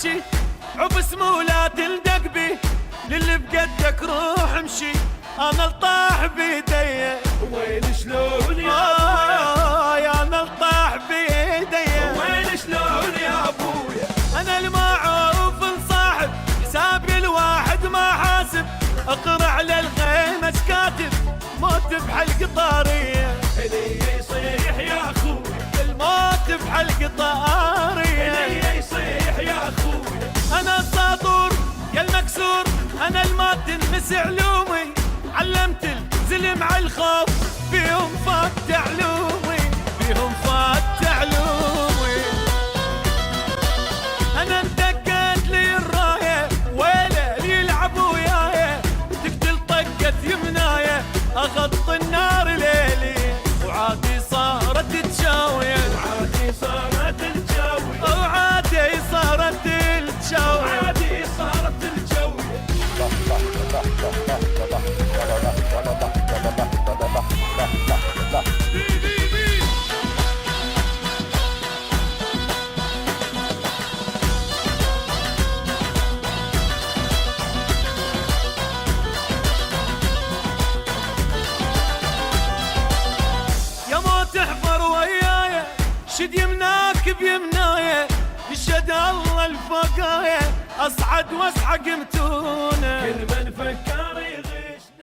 ماشي عبس لا تلدق بي، للي بقدك روح امشي، انا الطاح بيدي. وين شلون يا ابويا انا الطاح بيدي، وين شلون يا ابويا؟ انا المعروف الصاحب، حسابي الواحد ما حاسب، اقرع للخيمة كاتب، موت بحلق طارية. هني يصيح يا اخويا، الموت بحلق طارية. هني يصيح يا اخويا. انا الساطور يا المكسور، انا الما تنمس علومي، علمت الزلم على الخوف، فيهم فات علومي، فيهم فات علومي. انا انتقت لي الرايه، ويله اللي يلعب وياي، تقتل طقه يمنايه، اغط النار ليلي، وعادي صارت تشاوي، وعادي صارت الجوي، وعادي صارت التشاوي. وعادي صارت الجوي. يا موت احفر وياي، شد يمناك بيمناي، يشهد الله الفقايه، اصعد واسحق متونه. كل من فكر يغير